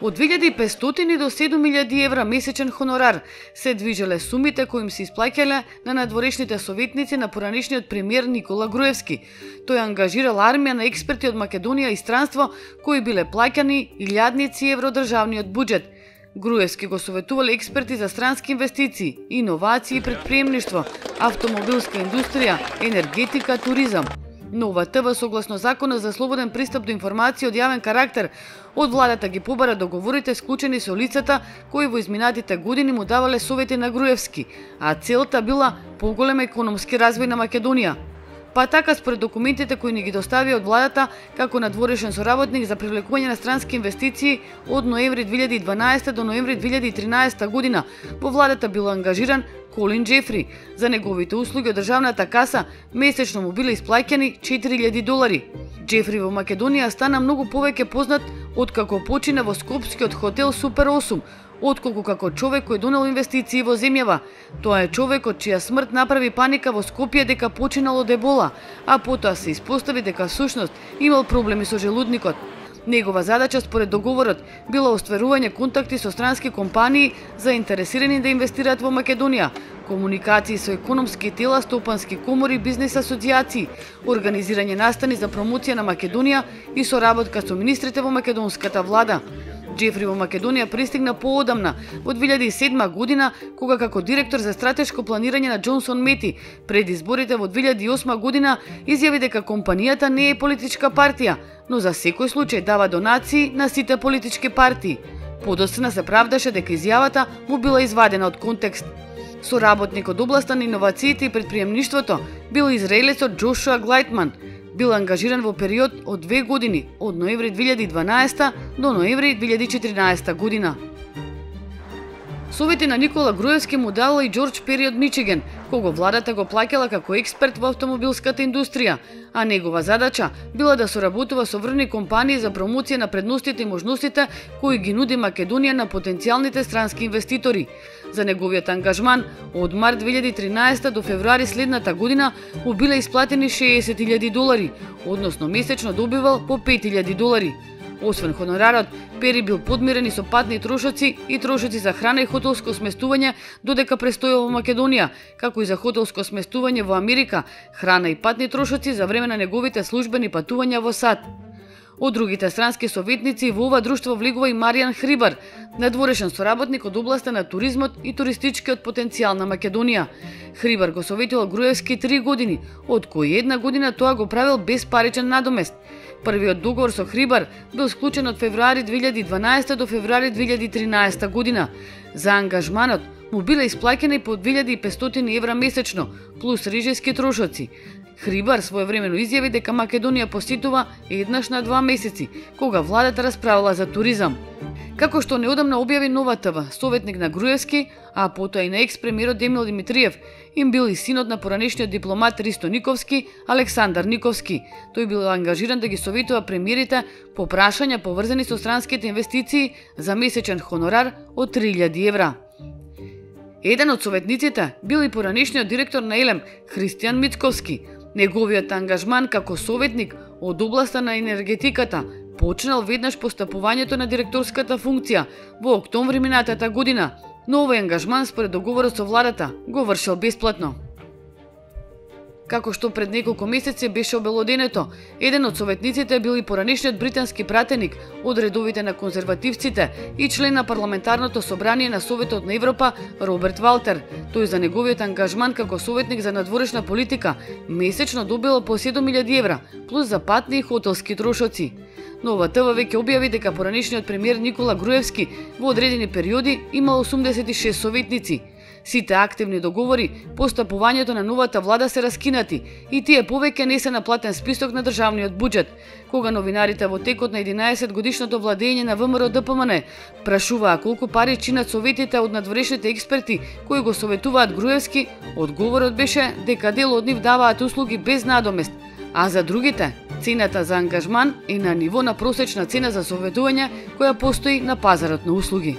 Од 2500 до 7000 евра месечен хонорар се движеле сумите кои им се исплаќале на надворешните советници на поранешниот премиер Никола Груевски. Тој ангажирал армија на експерти од Македонија и странство кои биле плаќани илјадници евро државниот буџет. Груевски го советувале експерти за странски инвестиции, иновации и предприемништво, автомобилска индустрија, енергетика, туризам. Нова ТВ согласно Законот за слободен пристап до информации од јавен карактер од владата ги побара договорите склучени со лицата кои во изминатите години му давале совети на Груевски, а целта била поголем економски развој на Македонија. Па така според документите кои ни ги достави од владата како надворешен соработник за привлекување на странски инвестиции од ноември 2012 до ноември 2013 година, во владата бил ангажиран Колин Джефри. За неговите услуги од државната каса месечно му биле исплаќани $4000. Джефри во Македонија стана многу повеќе познат откако почина во скопскиот хотел Супер 8, отколку како човек кој донел инвестиции во земјава. Тоа е човекот чија смрт направи паника во Скопје дека починал од ебола, а потоа се испостави дека всушност имал проблеми со желудникот. Негова задача според договорот била остварување контакти со странски компании заинтересирани да инвестираат во Македонија, комуникации со економски тела, стопански комори, бизнес асоцијации, организирање настани за промоција на Македонија и соработка со министрите во македонската влада. Джефри во Македонија пристигна поодамна, во 2007 година, кога како директор за стратешко планирање на Джонсон Мети пред изборите во 2008 година изјави дека компанијата не е политичка партија, но за секој случај дава донации на сите политички партии. Подоцна се правдаше дека изјавата му била извадена од контекст. Соработник од областа на иновациите и предприемништвото бил израелецот Джошуа Глајтман. Бил ангажиран во период од 2 години, од ноември 2012 до ноември 2014 година. Совети на Никола Груевски му дала и Џорџ Пери од Мичиген, кого владата го плаќала како експерт во автомобилската индустрија, а негова задача била да соработува со врвни компании за промоција на предностите и можностите кои ги нуди Македонија на потенцијалните странски инвеститори. За неговиот ангажман од март 2013 до февруари следната година му биле исплатени $60,000, односно месечно добивал по $5,000. Освен хонорарот, Пери бил подмирен и со патни трошоци и трошоци за храна и хотелско сместување додека престојал во Македонија, како и за хотелско сместување во Америка, храна и патни трошоци за време на неговите службени патувања во САД. Од другите странски советници во ова друштво влегува и Маријан Хрибар, надворешен соработник од областа на туризмот и туристичкиот потенцијал на Македонија. Хрибар го советувал Груевски 3 години, од кои 1 година тоа го правил без паричен надомест. Првиот договор со Хрибар бил склучен од февруари 2012 до февруари 2013 година. За ангажманот му биле исплаќани по 2500 евра месечно, плюс режиски трошоци. Хрибар своевремено изјави дека Македонија посетува еднаш на 2 месеци, кога владата расправила за туризам. Како што неодамна објави Нова ТВ, советник на Груевски, а потоа и на екс-премиерот Емил Димитриев, им бил и синот на поранешниот дипломат Ристо Никовски, Александар Никовски. Тој бил ангажиран да ги советува премиерите по прашања поврзани со странските инвестиции за месечен хонорар од 3000 евра. Еден од советниците бил и поранешниот директор на Елем, Христијан Мицковски. Неговиот ангажман како советник од областа на енергетиката почнал веднаш постапувањето на директорската функција во октомври минатата година, но овој ангажман според договорот со владата го вршил бесплатно. Како што пред неколку месеци беше обелоденето, еден од советниците бил и поранешниот британски пратеник од редовите на конзервативците и член на парламентарното собрание на Советот на Европа Роберт Валтер. Тој за неговиот ангажман како советник за надворешна политика месечно добил по 7000 евра, плюс за патни и хотелски трошоци. Нова ТВ веќе објави дека поранешниот премиер Никола Груевски во одредени периоди имал 86 советници. Сите активни договори, постапувањето на новата влада се раскинати и тие повеќе не се на платен список на државниот буџет. Кога новинарите во текот на 11 годишното владење на ВМРО ДПМН прашуваа колку пари чинат советите од надворешните експерти кои го советуваат Груевски, одговорот беше дека дел од нив даваат услуги без надомест, а за другите цената за ангажман е на ниво на просечна цена за советување која постои на пазарот на услуги.